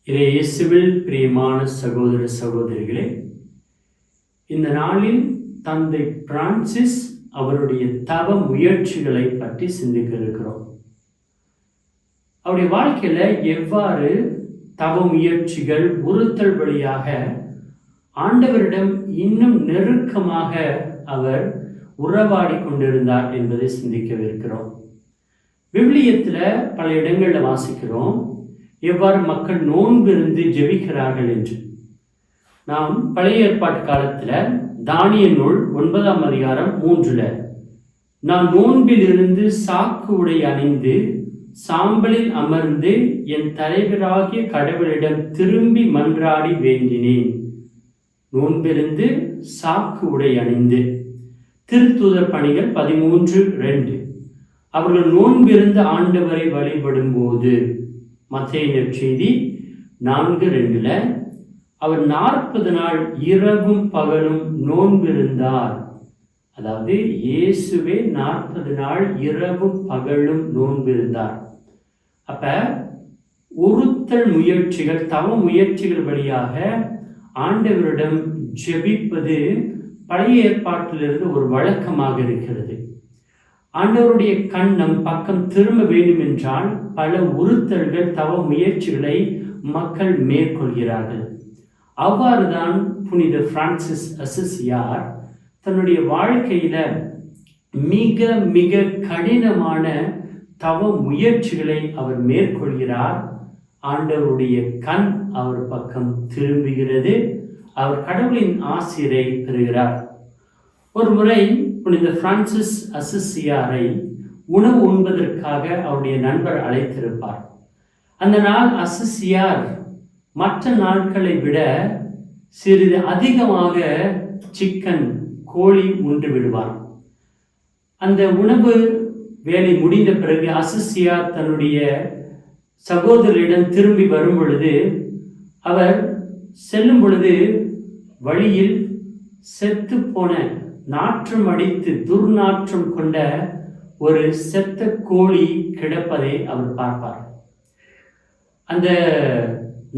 இயேசுவில் பிரியமான சகோதர சகோதரிகளே, இந்த நாளில் தந்தை பிரான்சிஸ் அவருடைய தவ முயற்சிகளை பற்றி சிந்திக்க இருக்கிறோம். அவருடைய வாழ்க்கையில எவ்வாறு தவ முயற்சிகள் உறுத்தல் வழியாக ஆண்டவரிடம் இன்னும் நெருக்கமாக அவர் உறவாடி கொண்டிருந்தார் என்பதை சிந்திக்கவிருக்கிறோம். விவிலியத்தில் பல இடங்களில் வாசிக்கிறோம் எவ்வாறு மக்கள் நோன்பு இருந்து ஜெபிக்கிறார்கள் என்று. நாம் பழைய ஏற்பாட்டு காலத்தில் தானியேல் நூல் 9ஆம் அதிகாரம் 3 நான் நோன்பில் இருந்து சாக்கு உடை அணிந்து சாம்பலில் அமர்ந்து என் தலைவராகிய கடவுளிடம் திரும்பி மன்றாடி வேண்டினேன். நோன்பிருந்து சாக்கு உடை அணிந்து. திருத்தூதர் பணிகள் 13:2 அவர்கள் நோன்பிருந்து ஆண்டவரை வழிபடும் போது. மத்தேயு நற்செய்தி 4:2 அவர் 40 நாள் இரவும் பகலும் நோன்பிருந்தார். அதாவது இயேசுவே 40 நாள் இரவும் பகலும் நோன்பிருந்தார். அப்ப உறுத்தல் முயற்சிகள், தவ முயற்சிகள் வழியாக ஆண்டவரிடம் ஜெபிப்பது பழைய ஏற்பாட்டிலிருந்து ஒரு வழக்கமாக இருக்கிறது. ஆண்டவருடைய கண் நம் பக்கம் திரும்ப வேண்டும் என்றால் பல உறுத்தல்கள், தவ முயற்சிகளை மக்கள் மேற்கொள்கிறார்கள். அவ்வாறுதான் புனித பிரான்சிஸ் அசிசியார் தன்னுடைய வாழ்க்கையில மிக மிக கடினமான தவ முயற்சிகளை அவர் மேற்கொள்கிறார். ஆண்டவருடைய கண் அவர் பக்கம் திரும்புகிறது. அவர் கடவுளின் ஆசிரை பெறுகிறார். ஒரு முறை புனித பிரான்சிஸ் அசிசியாரை உணவு உண்பதற்காக அவருடைய நண்பர் அழைத்திருப்பார். அந்த நாள் அசிசியார் மற்ற நாட்களை விட சிறிது அதிகமாக சிக்கன், கோழி உண்டு விடுவார். அந்த உணவு வேலை முடிந்த பிறகு அசிசியார் தன்னுடைய சகோதரரிடம் திரும்பி வரும் பொழுது, அவர் செல்லும் பொழுது வழியில் செத்து போன, நாற்றம் அடித்து துர்நாற்றம் கொண்ட ஒரு செத்த கோழி கிடப்பதை அவர் பார்ப்பார். அந்த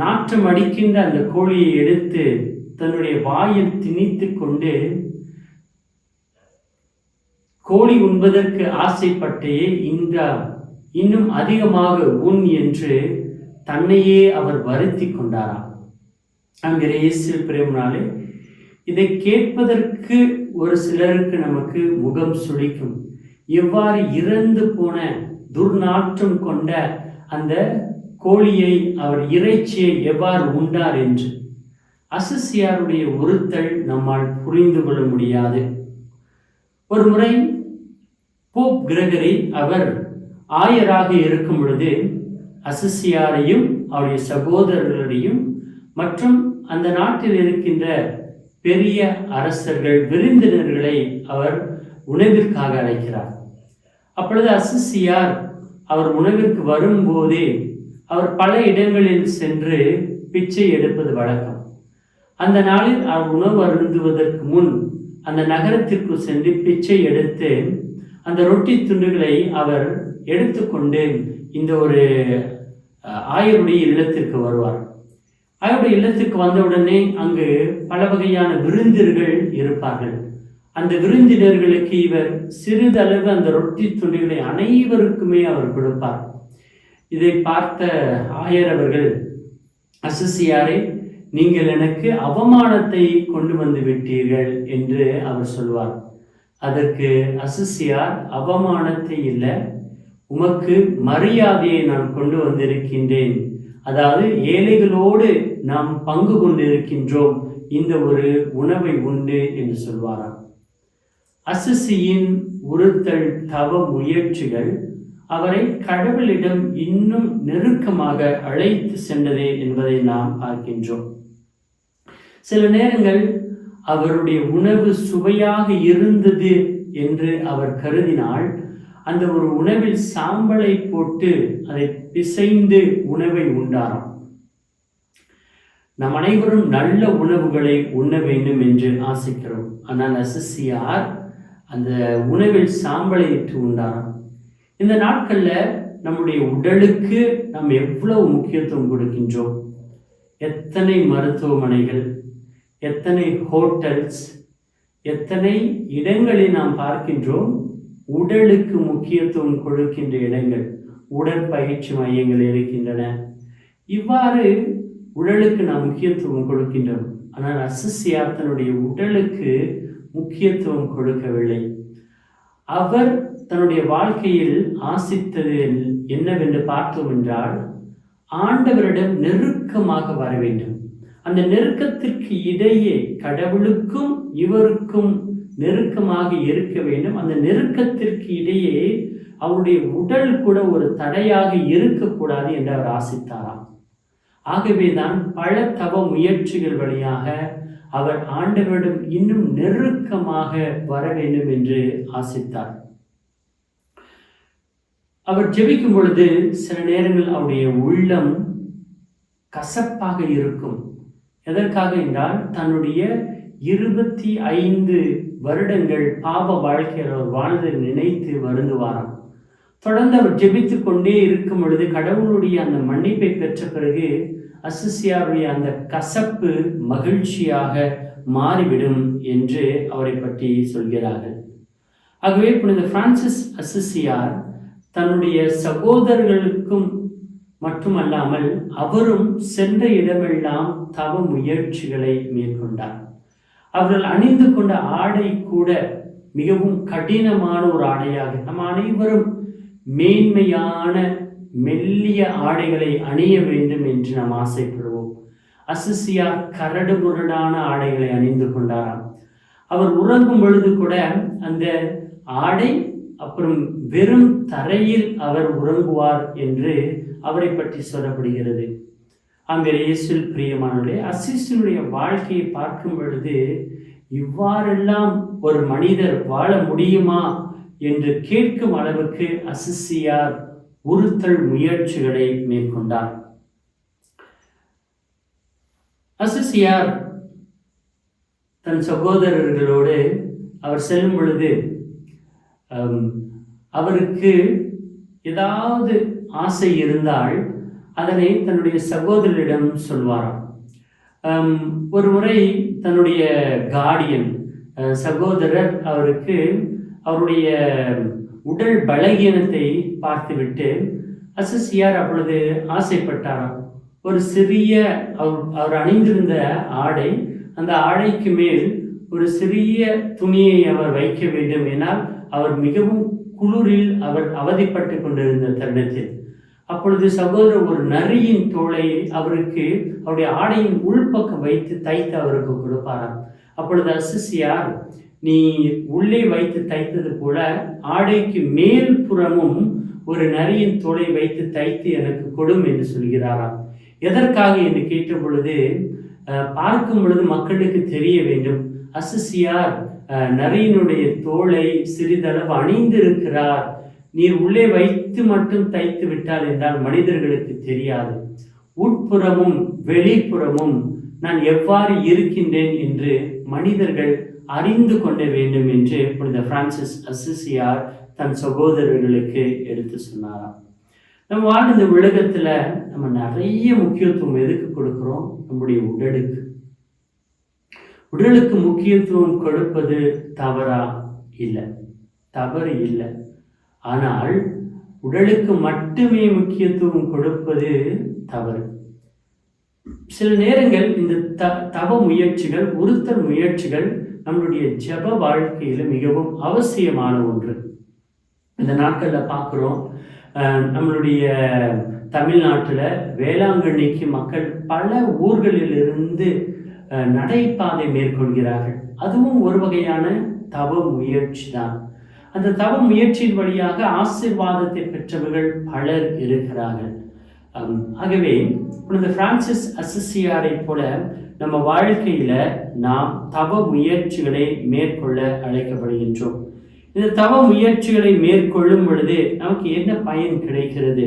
நாற்றம் அடிக்கின்ற அந்த கோழியை எடுத்து தன்னுடைய வாயில் திணித்து கொண்டு, கோழி உண்பதற்கு ஆசைப்பட்டே இன்னும் அதிகமாக உண் என்று தன்னையே அவர் வருத்தி கொண்டாராம். அங்கே இயேசு பிரியமானவர்களே, இதை கேட்பதற்கு ஒரு சிலருக்கு நமக்கு முகம் சுளிக்கும். எவ்வாறு இறந்து போன துர்நாற்றம் கொண்ட அந்த கோழியை, அவர் இறைச்சியை எவ்வாறு உண்டார் என்று அசிசியாருடைய உறுத்தல் நம்மால் புரிந்து கொள்ள முடியாது. ஒரு முறை போப் கிரகரி அவர் ஆயராக இருக்கும் பொழுது அசிசியாரையும் அவருடைய சகோதரர்களையும் மற்றும் அந்த நாட்டில் இருக்கின்ற பெரிய அரசர்கள், விருந்தினர்களை அவர் உணவிற்காக அழைக்கிறார். அப்பொழுது அசிசியார் அவர் உணவிற்கு வரும்போதே அவர் பல இடங்களில் சென்று பிச்சை எடுப்பது வழக்கம். அந்த நாளில் அவர் உணவு அருந்துவதற்கு முன் அந்த நகரத்திற்கு சென்று பிச்சை எடுத்து அந்த ரொட்டி துண்டுகளை அவர் எடுத்துக்கொண்டு இந்த ஒரு ஆயருடைய இல்லத்திற்கு வருவார். அவருடைய இல்லத்துக்கு வந்தவுடனே அங்கு பல வகையான விருந்தினர்கள் இருப்பார்கள். அந்த விருந்தினர்களுக்கு இவர் சிறிதளவு அந்த ரொட்டி துண்டுகளை அனைவருக்குமே அவர் கொடுப்பார். இதை பார்த்த ஆயர் அவர்கள், அசிசியாரே, நீங்கள் எனக்கு அவமானத்தை கொண்டு வந்து விட்டீர்கள் என்று அவர் சொல்வார். அதற்கு அசிசியார், அவமானத்தை இல்லை, உமக்கு மரியாதையை நான் கொண்டு வந்திருக்கின்றேன். அதாவது ஏழைகளோடு நாம் பங்கு கொண்டிருக்கின்றோம், இந்த ஒரு உணவை உண்டு என்று சொல்வாராம். அசிசியின் உறுத்தல் தவ முயற்சிகள் அவரை கடவுளிடம் இன்னும் நெருக்கமாக அழைத்து சென்றதே என்பதை நாம் பார்க்கின்றோம். சில நேரங்கள் அவருடைய உணவு சுவையாக இருந்தது என்று அவர் கருதினால் அந்த ஒரு உணவில் சாம்பலை போட்டு அதை பிசைந்து உணவை உண்டாராம். நம் அனைவரும் நல்ல உணவுகளை உண்ண வேண்டும் என்று ஆசைக்கிறோம். ஆனால் அசிசியார் அந்த உணவில் சாம்பலை இட்டு உண்டாராம். இந்த நாட்கள்ல நம்முடைய உடலுக்கு நாம் எவ்வளவு முக்கியத்துவம் கொடுக்கின்றோம். எத்தனை மருத்துவமனைகள், எத்தனை ஹோட்டல்ஸ், எத்தனை இடங்களில் நாம் பார்க்கின்றோம் உடலுக்கு முக்கியத்துவம் கொடுக்கின்ற இடங்கள், உடற்பயிற்சி மையங்கள் இருக்கின்றன. இவ்வாறு உடலுக்கு நாம் முக்கியத்துவம் கொடுக்கின்றோம். ஆனால் அசிசியார் தன்னுடைய உடலுக்கு முக்கியத்துவம் கொடுக்கவில்லை. அவர் தன்னுடைய வாழ்க்கையில் ஆசித்தது என்னவென்று பார்த்தோம் என்றால், ஆண்டவரிடம் நெருக்கமாக வர வேண்டும். அந்த நெருக்கத்திற்கு இடையே கடவுளுக்கும் இவருக்கும் நெருக்கமாக இருக்க வேண்டும். அந்த நெருக்கத்திற்கு இடையே அவருடைய உடல் கூட ஒரு தடையாக இருக்கக்கூடாது என்று அவர் ஆசித்தாராம். ஆகவேதான் பல தவ முயற்சிகள் வழியாக அவர் ஆண்டவரிடம் இன்னும் நெருக்கமாக வர வேண்டும் என்று ஆசித்தார். அவர் ஜெபிக்கும் பொழுது சில நேரங்கள் அவருடைய உள்ளம் கசப்பாக இருக்கும். எதற்காக என்றால், தன்னுடைய 25 வருடங்கள் பாவ வாழ்க்கையில் அவர் வாழ்ந்து நினைத்து வருந்துவாராம். தொடர்ந்து அவர் ஜெபித்து கொண்டே இருக்கும் பொழுது கடவுளுடைய அந்த மன்னிப்பை பெற்ற பிறகு அசிசியாருடைய அந்த கசப்பு மகிழ்ச்சியாக மாறிவிடும் என்று அவரை பற்றி சொல்கிறார்கள். ஆகவே புனித பிரான்சிஸ் அசிசியார் தன்னுடைய சகோதரர்களுக்கும் மட்டுமல்லாமல் அவரும் சென்ற இடமெல்லாம் தவ முயற்சிகளை மேற்கொண்டார். அவர்கள் அணிந்து கொண்ட ஆடை கூட மிகவும் கடினமான ஒரு ஆடையாக, நம் அனைவரும் மேன்மையான மெல்லிய ஆடைகளை அணிய வேண்டும் என்று நாம் ஆசைப்படுவோம். அசிசியார் கரடு முரடான ஆடைகளை அணிந்து கொண்டாராம். அவர் உறங்கும் பொழுது கூட அந்த ஆடை, அப்புறம் வெறும் தரையில் அவர் உறங்குவார் என்று அவரை பற்றி சொல்லப்படுகிறது. ஆமென். இயேசுவில் பிரியமானவர்களே, அசிசியனுடைய வாழ்க்கையை பார்க்கும் பொழுது இவ்வாறெல்லாம் ஒரு மனிதர் வாழ முடியுமா என்று கேட்கும் அளவுக்கு அசிசியார் உறுத்தல் முயற்சிகளை மேற்கொண்டார். அசிசியார் தன் சகோதரர்களோடு அவர் செல்லும் பொழுது அவருக்கு ஏதாவது ஆசை இருந்தால் அதனை தன்னுடைய சகோதரரிடம் சொல்வாராம். ஒரு முறை தன்னுடைய கார்டியன் சகோதரர் அவருக்கு அவருடைய உடல் பலகீனத்தை பார்த்துவிட்டு அசிசியார் அப்பொழுது ஆசைப்பட்டாராம். ஒரு சிறிய அவர் அணிந்திருந்த ஆடை, அந்த ஆடைக்கு மேல் ஒரு சிறிய துணியை அவர் வைக்க வேண்டும். ஏனால் அவர் மிகவும் குளிரில் அவர் அவதிப்பட்டு கொண்டிருந்த தருணத்தில் அப்பொழுது சகோதரர் ஒரு நரியின் தோலை அவருக்கு அவருடைய ஆடையின் உள்பக்கம் வைத்து தைத்து அவருக்கு கொடுப்பாராம். அப்பொழுது அசிசியார், நீ உள்ளே வைத்து தைத்தது போல ஆடைக்கு மேல் புறமும் ஒரு நரியின் தோலை வைத்து தைத்து எனக்கு கொடும் என்று சொல்கிறாராம். எதற்காக என்று கேட்ட பொழுது, பார்க்கும் பொழுது மக்களுக்கு தெரிய வேண்டும், அசிசியார் நரியினுடைய தோலை சிறிதளவு அணிந்திருக்கிறார், நீர் உள்ளே வைத்து மட்டும் தைத்து விட்டால் என்றால் மனிதர்களுக்கு தெரியாது, உட்புறமும் வெளிப்புறமும் நான் எவ்வாறு இருக்கின்றேன் என்று மனிதர்கள் அறிந்து கொள்ள வேண்டும் என்று புனித பிரான்சிஸ் அசிசியார் தன் சகோதரர்களுக்கு எடுத்து சொன்னாராம். நம்ம வாழ்ந்த உலகத்துல நம்ம நிறைய முக்கியத்துவம் எதுக்கு கொடுக்கிறோம்? நம்முடைய உடலுக்கு. உடலுக்கு முக்கியத்துவம் கொடுப்பது தவறா? இல்லை, தவறு இல்லை. ஆனால் உடலுக்கு மட்டுமே முக்கியத்துவம் கொடுப்பது தவறு. சில நேரங்கள் இந்த தவ முயற்சிகள், உறுத்தல் முயற்சிகள் நம்மளுடைய ஜெப வாழ்க்கையில மிகவும் அவசியமான ஒன்று. இந்த நாட்கள்ல பார்க்கிறோம், நம்மளுடைய தமிழ்நாட்டில் வேளாங்கண்ணிக்கு மக்கள் பல ஊர்களிலிருந்து நடைபாதை மேற்கொள்கிறார்கள். அதுவும் ஒரு வகையான தவ முயற்சி தான். அந்த தவ முயற்சியின் வழியாக ஆசீர்வாதத்தை பெற்றவர்கள் பலர் இருக்கிறார்கள். ஆகவே புனித பிரான்சிஸ் அசிசியாரை போல நம்ம வாழ்க்கையில நாம் தவ முயற்சிகளை மேற்கொள்ள அழைக்கப்படுகின்றோம். இந்த தவ முயற்சிகளை மேற்கொள்ளும் பொழுது நமக்கு என்ன பயன் கிடைக்கிறது?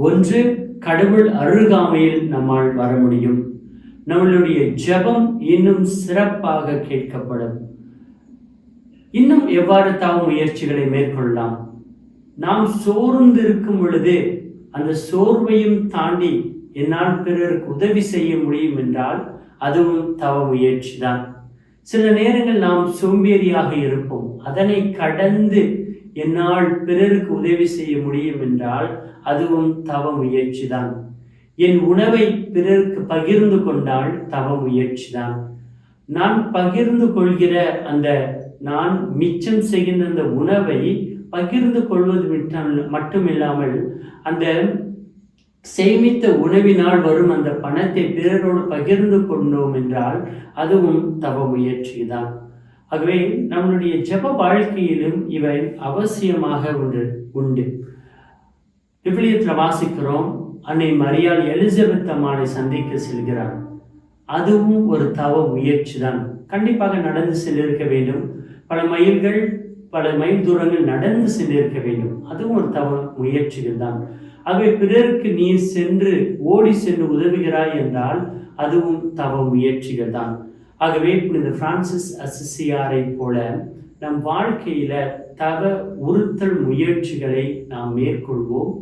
ஒன்று, கடவுள் அருகாமையில் நம்மால் வர முடியும். நம்மளுடைய ஜெபம் இன்னும் சிறப்பாக கேட்கப்படும். இன்னும் எவ்வாறு தவ முயற்சிகளை மேற்கொள்ளலாம்? நாம் சோர்ந்து இருக்கும் பொழுது அந்த சோர்வையும் தாண்டி என்னால் பிறருக்கு உதவி செய்ய முடியும் என்றால் அதுவும் தவ முயற்சி தான். சில நேரங்கள் நாம் சோம்பேறியாக இருப்போம். அதனை கடந்து என்னால் பிறருக்கு உதவி செய்ய முடியும் என்றால் அதுவும் தவ முயற்சி தான். என் உணவை பிறருக்கு பகிர்ந்து கொண்டால் தவ முயற்சி தான். நான் பகிர்ந்து கொள்கிற நான் மிச்சம் செய்கின்ற அந்த உணவை பகிர்ந்து கொள்வது மட்டுமில்லாமல் அந்த சேமித்த உணவினால் வரும் அந்த பணத்தை பிறரோடு பகிர்ந்து கொண்டோம் என்றால் அதுவும் தவ முயற்சி தான். ஆகவே நம்மளுடைய ஜெப வாழ்க்கையிலும் இவை அவசியமாக உண்டு. விவிலியத்தில் வாசிக்கிறோம், அன்னை மரியாள் எலிசபெத் அம்மாளை சந்திக்க செல்கிறார். அதுவும் ஒரு தவ முயற்சி தான். கண்டிப்பாக நடந்து சென்றிருக்க வேண்டும். பல மைல் தூரங்கள் நடந்து சென்றிருக்க வேண்டும். அதுவும் ஒரு தவ முயற்சிகள் தான். ஆகவே பிறருக்கு நீ ஓடி சென்று உதவுகிறாய் என்றால் அதுவும் தவ முயற்சிகள் தான். ஆகவே புனித பிரான்சிஸ் அசிசியாரை போல நம் வாழ்க்கையில தவ உறுத்தல் முயற்சிகளை நாம் மேற்கொள்வோம்.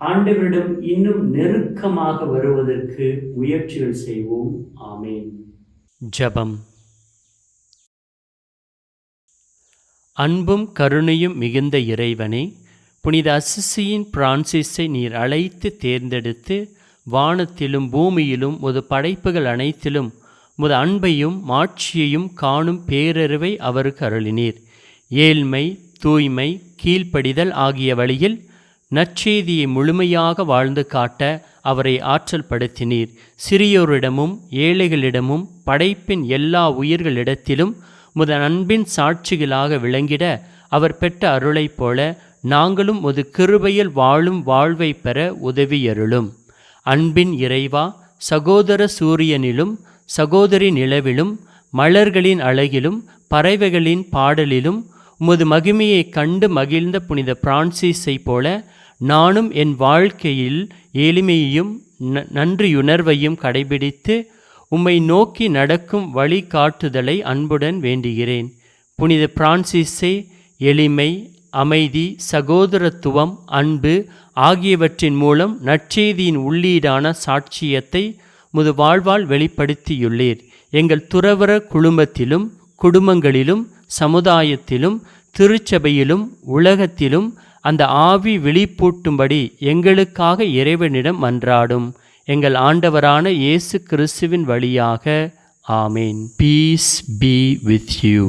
ஆண்டவரிடம் இன்னும் நெருக்கமாக வருவதற்கு முயற்சிகள் செய்வோம். ஆமேன். ஜெபம். அன்பும் கருணையும் மிகுந்த இறைவனே, புனித அசிசியின் பிரான்சிஸை நீர் அழைத்து தேர்ந்தெடுத்து வானத்திலும் பூமியிலும் உமது படைப்புகள் அனைத்திலும் உமது அன்பையும் மாட்சியையும் காணும் பேரறிவை அவருக்கு அருளினீர். ஏழ்மை, தூய்மை, கீழ்ப்படிதல் ஆகிய வழியில் நற்செய்தியை முழுமையாக வாழ்ந்து காட்ட அவரை ஆற்றல் படுத்தினீர். சிறியோரிடமும் ஏழைகளிடமும் படைப்பின் எல்லா உயிர்களிடத்திலும் உமது அன்பின் சாட்சிகளாக விளங்கிட அவர் பெற்ற அருளைப் போல நாங்களும் உமது கிருபையில் வாழும் வாழ்வை பெற உதவியருளும். அன்பின் இறைவா, சகோதர சூரியனிலும் சகோதரி நிலவிலும் மலர்களின் அழகிலும் பறவைகளின் பாடலிலும் உமது மகிமையை கண்டு மகிழ்ந்த புனித பிரான்சிஸை போல நானும் என் வாழ்க்கையில் எளிமையையும் நன்றியுணர்வையும் கடைபிடித்து உம்மை நோக்கி நடக்கும் வழிகாட்டுதலை அன்புடன் வேண்டுகிறேன். புனித பிரான்சிஸை எளிமை, அமைதி, சகோதரத்துவம், அன்பு ஆகியவற்றின் மூலம் நற்செய்தியின் உள்ளீடான சாட்சியத்தை முது வாழ்வால் வெளிப்படுத்தியுள்ளீர். எங்கள் துறவற குடும்பங்களிலும் சமுதாயத்திலும் திருச்சபையிலும் உலகத்திலும் அந்த ஆவி விழிப்பூட்டும்படி எங்களுக்காக இறைவனிடம் மன்றாடும் எங்கள் ஆண்டவரான இயேசு கிறிஸ்துவின் வழியாக. ஆமேன். Peace be with you.